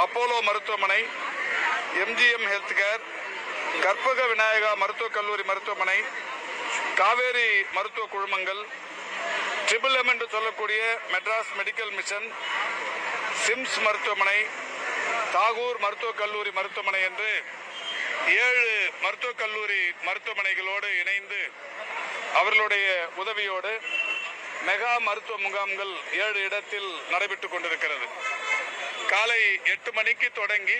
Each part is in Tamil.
அப்போலோ மருத்துவமனை, எம்ஜிஎம் ஹெல்த் கேர், கற்பக விநாயகா மருத்துவக் கல்லூரி மருத்துவமனை, காவேரி மருத்துவ குழுமங்கள், ட்ரிபிள் எம் என்று சொல்லக்கூடிய மெட்ராஸ் மெடிக்கல் மிஷன், சிம்ஸ் மருத்துவமனை, தாகூர் மருத்துவக் கல்லூரி மருத்துவமனை என்று 7 மருத்துவக் கல்லூரி மருத்துவமனைகளோடு இணைந்து அவர்களுடைய உதவியோடு மெகா மருத்துவ முகாம்கள் 7 இடத்தில் நடைபெற்றுக் கொண்டிருக்கிறது. காலை 8 மணிக்கு தொடங்கி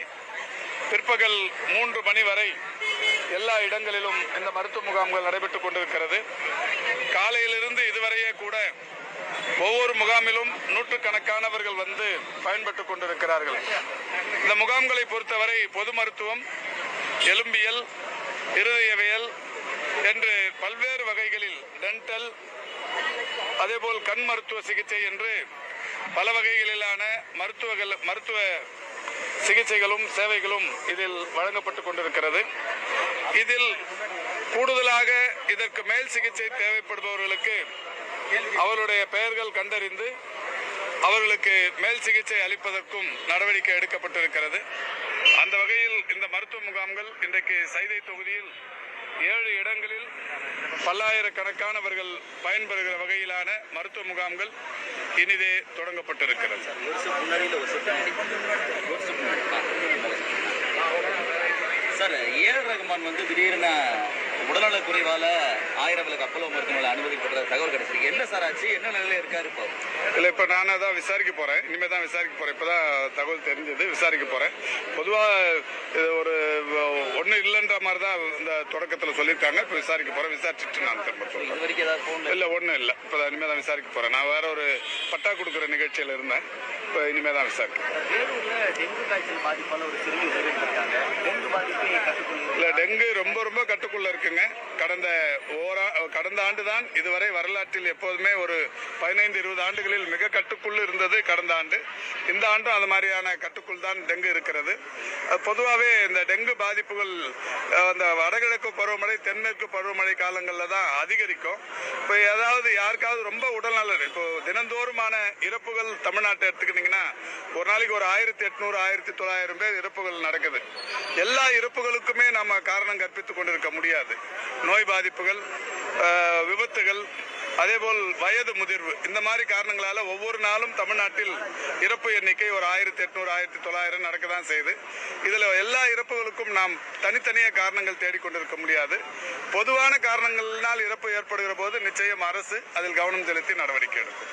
பிற்பகல் 3 மணி வரை எல்லா இடங்களிலும் இந்த மருத்துவ முகாம்கள் நடைபெற்றுக் கொண்டிருக்கிறது. காலையிலிருந்து இதுவரையே கூட ஒவ்வொரு முகாமிலும் நூற்றுக்கணக்கானவர்கள் வந்து பயன்பெற்றுக் கொண்டிருக்கிறார்கள். இந்த முகாம்களை பொறுத்தவரை பொது மருத்துவம், எலும்பியல், இருதயவியல் என்று பல்வேறு வகைகளில், டென்டல், அதேபோல் கண் மருத்துவ சிகிச்சை என்று பல வகைகளிலான மருத்துவ சிகிச்சைகளும் சேவைகளும் இதில் வழங்கப்பட்டு கொண்டிருக்கிறது. இதில் கூடுதலாக இதற்கு மேல் சிகிச்சை தேவைப்படுபவர்களுக்கு அவருடைய பெயர்கள் கண்டறிந்து அவர்களுக்கு மேல் சிகிச்சை அளிப்பதற்கும் நடவடிக்கை எடுக்கப்பட்டிருக்கிறது. அந்த வகையில் இந்த மருத்துவ முகாம்கள் இன்றைக்கு சைதை தொகுதியில் 7 இடங்களில் பல்லாயிரக்கணக்கானவர்கள் பயன்பெறுகிற வகையிலான மருத்துவ முகாம்கள் இனிதே தொடங்கப்பட்டிருக்கிறது. சார், ஏஆர் ரகுமான் வந்து திடீர்னு உடல்நலக் குறைவால ஆயிரவிளக்கு அப்போலோ மருத்துவமனை அனுமதிக்கப்பட்ட தகவல் கிடைச்சிருக்கு. என்ன சார் ஆச்சு? என்ன நிலையில இருக்காரு இப்போ? இல்லை, இப்போ நான் தான் விசாரிக்க போகிறேன். இனிமேல் தான் விசாரிக்க போகிறேன். இப்போ தான் தகவல் தெரிஞ்சது, விசாரிக்க போகிறேன். பொதுவாக இது ஒரு ஒன்றும் இல்லைன்ற மாதிரி தான் இந்த தொடக்கத்தில் சொல்லியிருக்காங்க. இப்போ விசாரிக்க போகிறேன். விசாரிச்சுட்டு நான் திரும்ப சொல்கிறேன். இது வரைக்கும் ஏதாவது ஃபோன் இல்லை, ஒன்றும் இல்லை. இப்போ தான் இனிமேல் தான் விசாரிக்க போகிறேன். நான் வேற ஒரு பட்டா கொடுக்குற நிகழ்ச்சியில் இருந்தேன். இப்போ இனிமேல் தான் விசாரிக்கிறேன். டெங்கு காய்ச்சல் பாதிப்பான ஒரு சிறுமி உயிரிழந்திருக்காங்க. டெங்கு பாதிப்பு இல்லை, டெங்கு ரொம்ப ரொம்ப கட்டுக்குள்ள இருக்குங்க. கடந்த ஆண்டு தான் இதுவரை வரலாற்றில் எப்போதுமே ஒரு 15-20 ஆண்டுகளில் மிக கட்டுக்குள் இருந்தது கடந்த ஆண்டு. இந்த ஆண்டும் அது மாதிரியான கட்டுக்குள் தான் டெங்கு இருக்கிறது. பொதுவாகவே இந்த டெங்கு பாதிப்புகள் அந்த வடகிழக்கு பருவமழை, தென்மேற்கு பருவமழை காலங்களில் தான் அதிகரிக்கும். இப்போ ஏதாவது யாருக்காவது ரொம்ப உடல்நலம், இப்போ தினந்தோறுமான இறப்புகள் தமிழ்நாட்டை எடுத்துக்கிட்டிங்கன்னா ஒரு நாளைக்கு ஒரு 1800 1900 பேர் இறப்புகள் நடக்குது. எல்லா இறப்புகளுக்குமே நம்ம காரணம் கற்பித்துக் கொண்டிருக்க முடியாது. நோய் பாதிப்புகள், விபத்துகள், அதேபோல் வயது முதிர்வு, இந்த மாதிரி காரணங்களால ஒவ்வொரு நாளும் தமிழ்நாட்டில் இறப்பு எண்ணிக்கை ஒரு 1800 1900 நடக்க தான் செய்யுது. இதில் எல்லா இறப்புகளுக்கும் நாம் தனித்தனியாக காரணங்கள் தேடிக்கொண்டிருக்க முடியாது. பொதுவான காரணங்களினால் இறப்பு ஏற்படுகிற போது நிச்சயம் அரசு அதில் கவனம் செலுத்தி நடவடிக்கை எடுக்கும்.